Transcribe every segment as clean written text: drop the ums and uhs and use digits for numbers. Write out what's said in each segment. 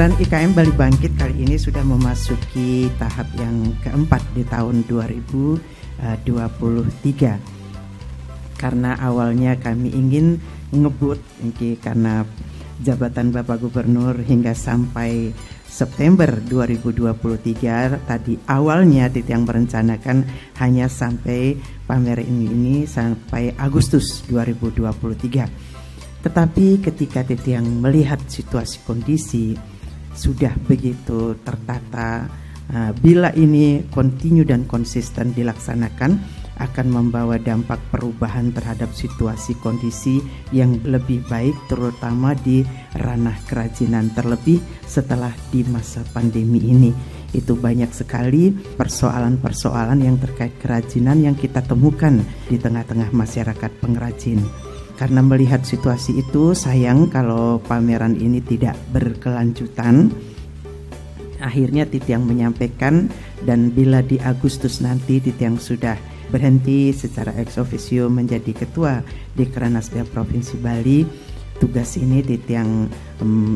Pameran IKM Bali Bangkit kali ini sudah memasuki tahap yang keempat di tahun 2023. Karena awalnya kami ingin ngebut karena jabatan Bapak Gubernur hingga sampai September 2023. Tadi awalnya yang merencanakan hanya sampai pameran ini sampai Agustus 2023. Tetapi ketika yang melihat situasi kondisi sudah begitu tertata, bila ini kontinu dan konsisten dilaksanakan akan membawa dampak perubahan terhadap situasi kondisi yang lebih baik, terutama di ranah kerajinan, terlebih setelah di masa pandemi ini. Itu banyak sekali persoalan-persoalan yang terkait kerajinan yang kita temukan di tengah-tengah masyarakat pengrajin. Karena melihat situasi itu, sayang kalau pameran ini tidak berkelanjutan. Akhirnya Titiang menyampaikan, dan bila di Agustus nanti Titiang sudah berhenti secara ex officio menjadi ketua di Kranasda Provinsi Bali, tugas ini Titiang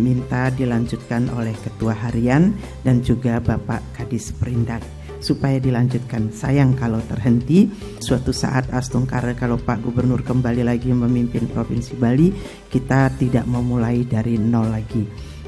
minta dilanjutkan oleh ketua harian dan juga Bapak Kadis Perindak supaya dilanjutkan. Sayang kalau terhenti. Suatu saat astungkara kalau Pak Gubernur kembali lagi memimpin Provinsi Bali, kita tidak memulai dari nol lagi.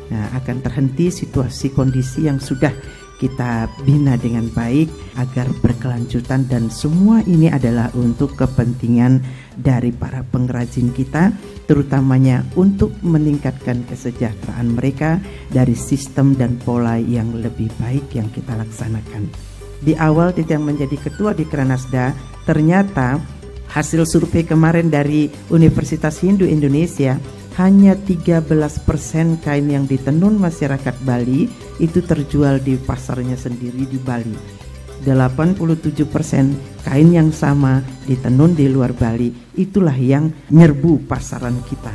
Nah, akan terhenti situasi kondisi yang sudah kita bina dengan baik agar berkelanjutan, dan semua ini adalah untuk kepentingan dari para pengrajin kita, terutamanya untuk meningkatkan kesejahteraan mereka dari sistem dan pola yang lebih baik yang kita laksanakan. Di awal Titiang menjadi ketua di Kranasda, ternyata hasil survei kemarin dari Universitas Hindu Indonesia, hanya 13% kain yang ditenun masyarakat Bali itu terjual di pasarnya sendiri di Bali. 87% kain yang sama ditenun di luar Bali, itulah yang nyerbu pasaran kita.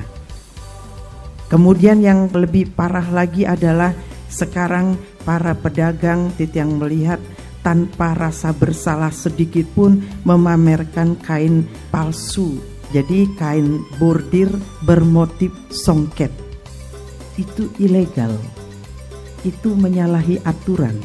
Kemudian yang lebih parah lagi adalah sekarang para pedagang Titiang melihat tanpa rasa bersalah sedikit pun memamerkan kain palsu. Jadi kain bordir bermotif songket. Itu ilegal. Itu menyalahi aturan.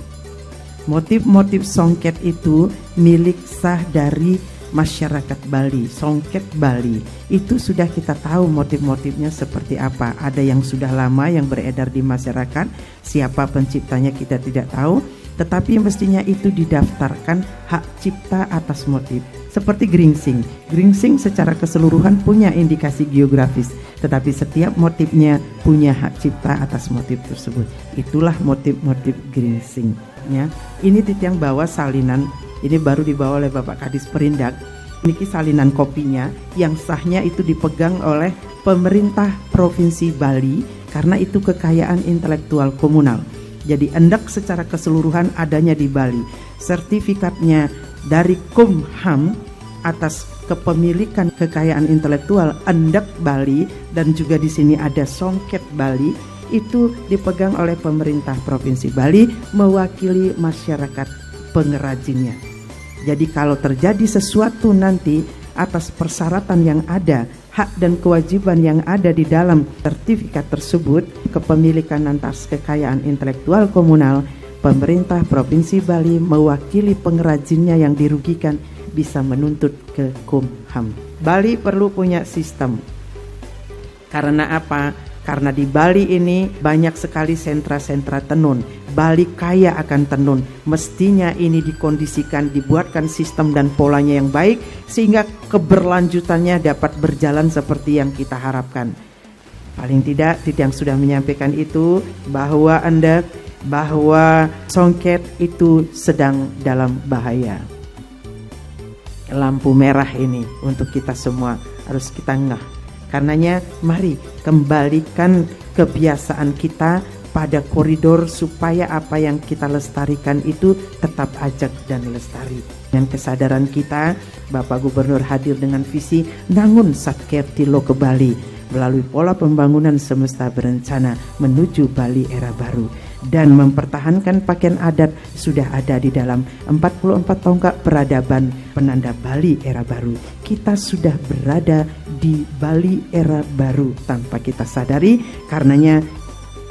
Motif-motif songket itu milik sah dari masyarakat Bali. Songket Bali itu sudah kita tahu motif-motifnya seperti apa. Ada yang sudah lama yang beredar di masyarakat, siapa penciptanya kita tidak tahu, tetapi mestinya itu didaftarkan hak cipta atas motif. Seperti geringsing. Geringsing secara keseluruhan punya indikasi geografis, tetapi setiap motifnya punya hak cipta atas motif tersebut. Itulah motif-motif geringsing. Ya. Ini Titiang bawa salinan, ini baru dibawa oleh Bapak Kadis Perindak. Ini salinan kopinya yang sahnya itu dipegang oleh pemerintah Provinsi Bali karena itu kekayaan intelektual komunal. Jadi endak secara keseluruhan adanya di Bali. Sertifikatnya dari Kumham atas kepemilikan kekayaan intelektual endak Bali, dan juga di sini ada songket Bali, itu dipegang oleh pemerintah Provinsi Bali mewakili masyarakat pengrajinnya. Jadi kalau terjadi sesuatu nanti atas persyaratan yang ada, hak dan kewajiban yang ada di dalam sertifikat tersebut, kepemilikan atas kekayaan intelektual komunal, pemerintah Provinsi Bali mewakili pengrajinnya yang dirugikan bisa menuntut ke Kumham. Bali perlu punya sistem. Karena apa? Karena di Bali ini banyak sekali sentra-sentra tenun. Bali kaya akan tenun. Mestinya ini dikondisikan, dibuatkan sistem dan polanya yang baik sehingga keberlanjutannya dapat berjalan seperti yang kita harapkan. Paling tidak Titiang sudah menyampaikan itu, bahwa bahwa songket itu sedang dalam bahaya. Lampu merah ini untuk kita semua harus kita ngeh. Karenanya mari kembalikan kebiasaan kita pada koridor supaya apa yang kita lestarikan itu tetap ajak dan lestari. Dengan kesadaran kita, Bapak Gubernur hadir dengan visi Nangun Satkertilo ke Bali melalui pola pembangunan semesta berencana menuju Bali era baru, dan mempertahankan pakaian adat sudah ada di dalam 44 tonggak peradaban penanda Bali era baru. Kita sudah berada di Bali era baru tanpa kita sadari. Karenanya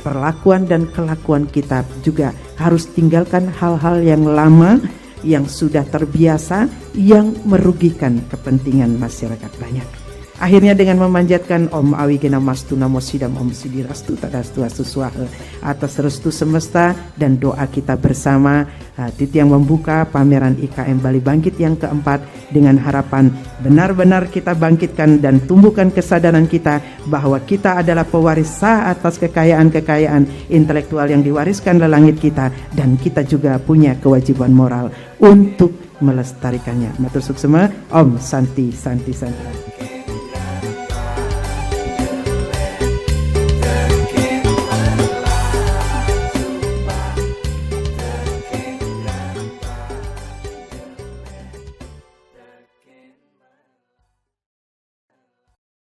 perlakuan dan kelakuan kita juga harus tinggalkan hal-hal yang lama, yang sudah terbiasa, yang merugikan kepentingan masyarakat banyak. Akhirnya dengan memanjatkan Om Awigena Mastu Namo Sidam Om Sidirastu Tadastu Asuswahe atas restu semesta dan doa kita bersama, Titi yang membuka pameran IKM Bali Bangkit yang keempat dengan harapan benar-benar kita bangkitkan dan tumbuhkan kesadaran kita bahwa kita adalah pewaris sah atas kekayaan-kekayaan intelektual yang diwariskan oleh langit kita, dan kita juga punya kewajiban moral untuk melestarikannya. Matur suksema, Om Santi Santi Santi.